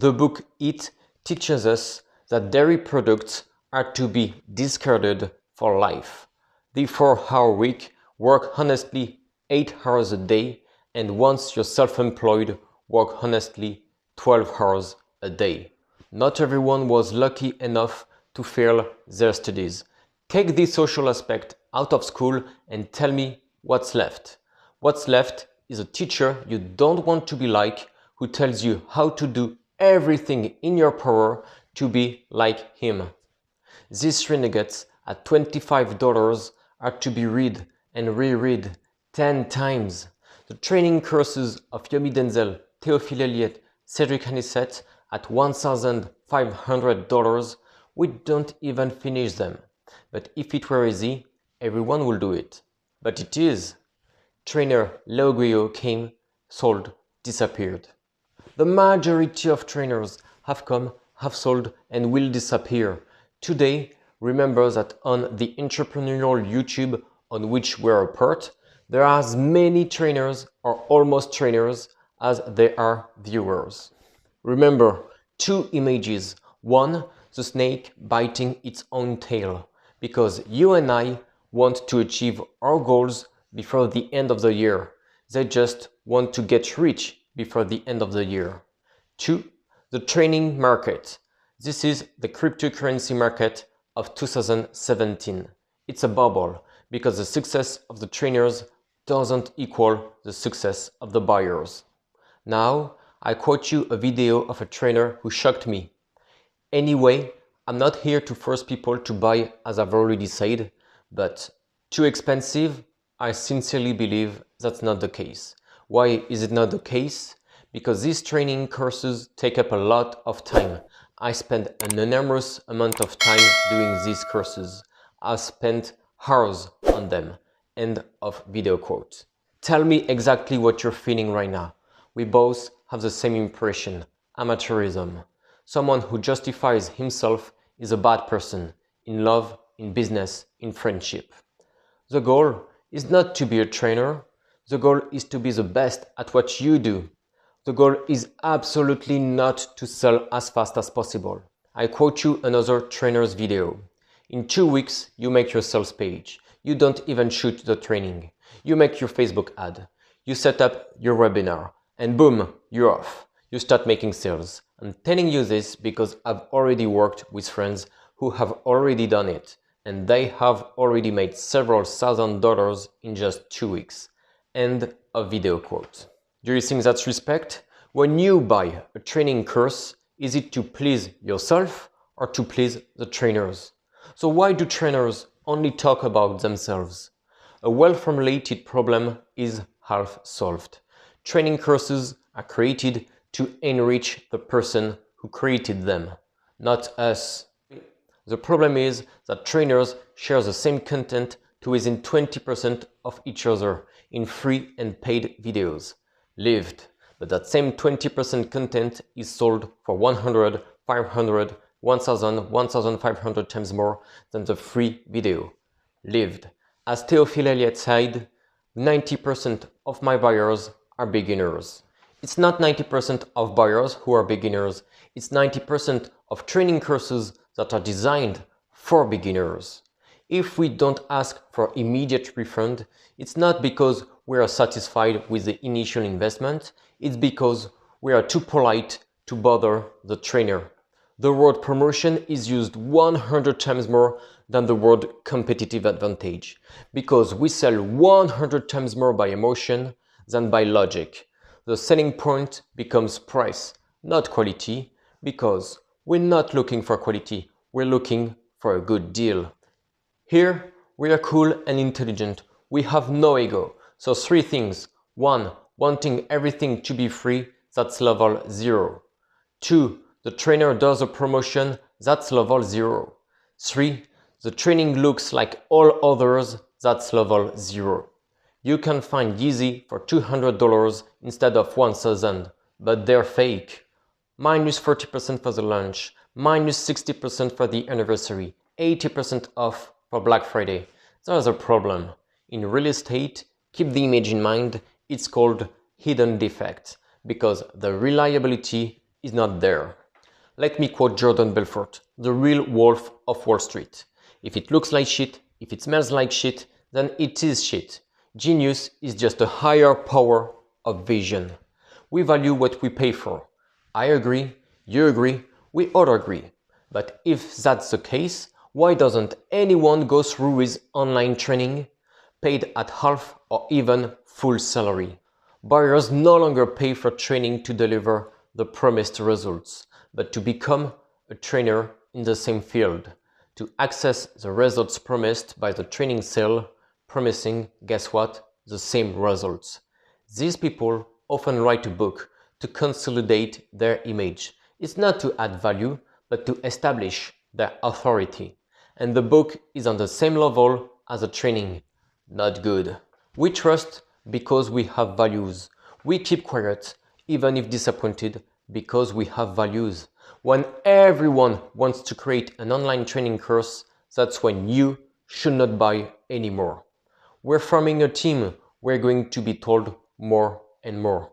The book Eat teaches us that dairy products are to be discarded for life. The 4-hour week, work honestly 8 hours a day, and once you're self-employed, work honestly 12 hours a day. Not everyone was lucky enough to fail their studies. Take the social aspect out of school and tell me what's left. What's left is a teacher you don't want to be like, who tells you how to do everything in your power to be like him. These renegates at $25 are to be read and reread 10 times. The training courses of Yomi Denzel, Theophile Elliott, Cedric Hanisset at $1,500, we don't even finish them. But if it were easy, everyone will do it. But it is. Trainer Leo Guillot came, sold, disappeared. The majority of trainers have come, have sold, and will disappear. Today, remember that on the entrepreneurial YouTube on which we're a part, there are as many trainers or almost trainers as there are viewers. Remember, 2 images. One, the snake biting its own tail, because you and I want to achieve our goals before the end of the year. They just want to get rich before the end of the year. 2, the training market. This is the cryptocurrency market of 2017. It's a bubble because the success of the trainers doesn't equal the success of the buyers. Now, I quote you a video of a trainer who shocked me. Anyway, I'm not here to force people to buy, as I've already said, but too expensive? I sincerely believe that's not the case. Why is it not the case? Because these training courses take up a lot of time. I spend an enormous amount of time doing these courses. I've spent hours on them. End of video quote. Tell me exactly what you're feeling right now. We both have the same impression: amateurism. Someone who justifies himself is a bad person, in love, in business, in friendship. The goal is not to be a trainer. The goal is to be the best at what you do. The goal is absolutely not to sell as fast as possible. I quote you another trainer's video. In 2 weeks, you make your sales page. You don't even shoot the training. You make your Facebook ad. You set up your webinar. And boom, you're off. You start making sales. I'm telling you this because I've already worked with friends who have already done it, and they have already made several $1,000s in just 2 weeks. End of video quote. Do you think that's respect? When you buy a training course, is it to please yourself or to please the trainers? So why do trainers only talk about themselves? A well-formulated problem is half solved. Training courses are created to enrich the person who created them, not us. The problem is that trainers share the same content to within 20% of each other in free and paid videos. Lived, but that same 20% content is sold for 100, 500, 1000, 1500 times more than the free video. Lived. As Theophile Elliott said, 90% of my buyers are beginners. It's not 90% of buyers who are beginners, it's 90% of training courses that are designed for beginners. If we don't ask for immediate refund, it's not because we are satisfied with the initial investment, it's because we are too polite to bother the trainer. The word promotion is used 100 times more than the word competitive advantage, because we sell 100 times more by emotion than by logic. The selling point becomes price, not quality, because we're not looking for quality, we're looking for a good deal. Here, we are cool and intelligent. We have no ego. So 3 things. 1. Wanting everything to be free, that's level 0. 2. The trainer does a promotion, that's level 0. 3. The training looks like all others, that's level 0. You can find Yeezy for $200 instead of $1,000, but they're fake. Minus 40% for the launch, minus 60% for the anniversary, 80% off for Black Friday. There's a problem. In real estate, keep the image in mind, it's called hidden defect, because the reliability is not there. Let me quote Jordan Belfort, the real wolf of Wall Street. If it looks like shit, if it smells like shit, then it is shit. Genius is just a higher power of vision. We value what we pay for. I agree, you agree, we all agree. But if that's the case, why doesn't anyone go through with online training, paid at half or even full salary? Buyers no longer pay for training to deliver the promised results, but to become a trainer in the same field, to access the results promised by the training sale, promising, guess what, the same results. These people often write a book to consolidate their image. It's not to add value, but to establish their authority. And the book is on the same level as the training. Not good. We trust because we have values. We keep quiet, even if disappointed, because we have values. When everyone wants to create an online training course, that's when you should not buy anymore. We're forming a team. We're going to be told more and more.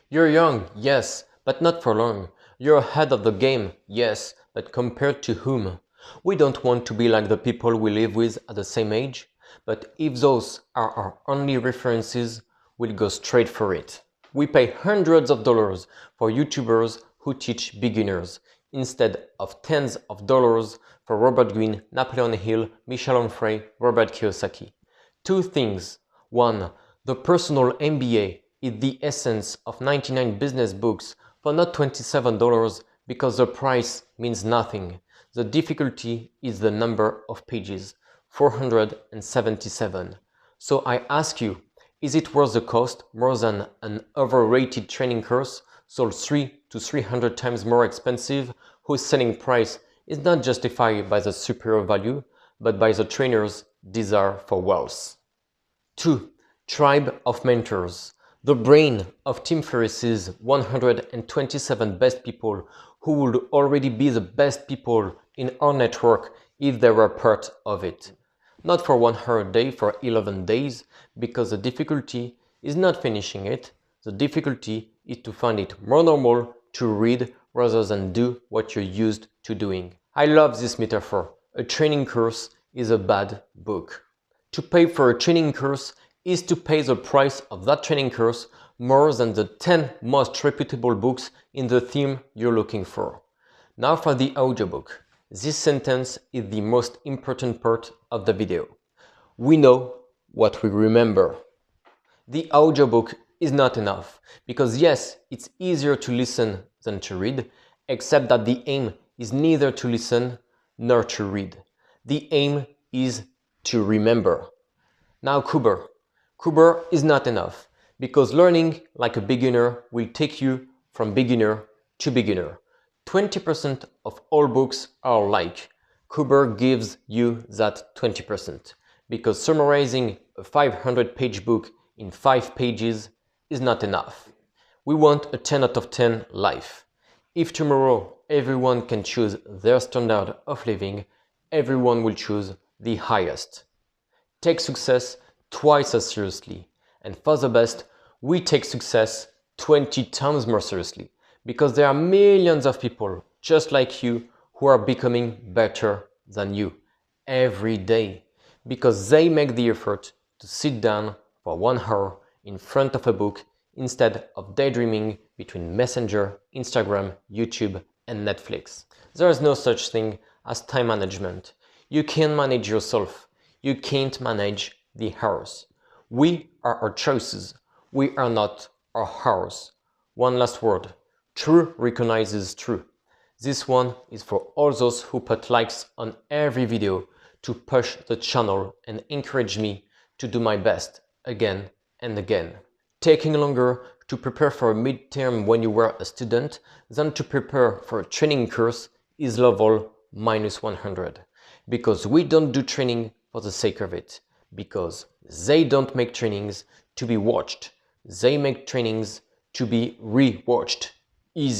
You're young, yes, but not for long. You're ahead of the game, yes, but compared to whom? We don't want to be like the people we live with at the same age, but if those are our only references, we'll go straight for it. We pay hundreds of dollars for YouTubers who teach beginners, instead of tens of dollars for Robert Greene, Napoleon Hill, Michel Onfray, Robert Kiyosaki. Two things. One, the personal MBA is the essence of 99 business books for not $27 because the price means nothing. The difficulty is the number of pages, 477. So I ask you, is it worth the cost more than an overrated training course sold 300 to 300 times more expensive, whose selling price is not justified by the superior value, but by the trainer's desire for wealth? 2. Tribe of mentors. The brain of Tim Ferriss's 127 best people who would already be the best people in our network if they were part of it. Not for 1 hour a day for 11 days, because the difficulty is not finishing it. The difficulty is to find it more normal to read rather than do what you're used to doing. I love this metaphor. A training course is a bad book. To pay for a training course is to pay the price of that training course more than the 10 most reputable books in the theme you're looking for. Now for the audiobook. This sentence is the most important part of the video. We know what we remember. The audiobook is not enough because yes, it's easier to listen than to read, except that the aim is neither to listen nor to read. The aim is to remember. Now Kuber. Kuber is not enough because learning like a beginner will take you from beginner to beginner. 20% of all books are alike. Kuber gives you that 20% because summarizing a 500-page book in 5 pages is not enough. We want a 10 out of 10 life. If tomorrow everyone can choose their standard of living, everyone will choose the highest. Take success twice as seriously, and for the best, we take success 20 times more seriously, because there are millions of people just like you who are becoming better than you every day, because they make the effort to sit down for 1 hour in front of a book instead of daydreaming between Messenger, Instagram, YouTube, and Netflix. There is no such thing as time management. You can manage yourself. You can't manage the hours. We are our choices. We are not our hours. One last word. True recognizes true. This one is for all those who put likes on every video to push the channel and encourage me to do my best again and again. Taking longer to prepare for a midterm when you were a student than to prepare for a training course is level -100. Because we don't do training for the sake of it. Because they don't make trainings to be watched. They make trainings to be re-watched. Easy.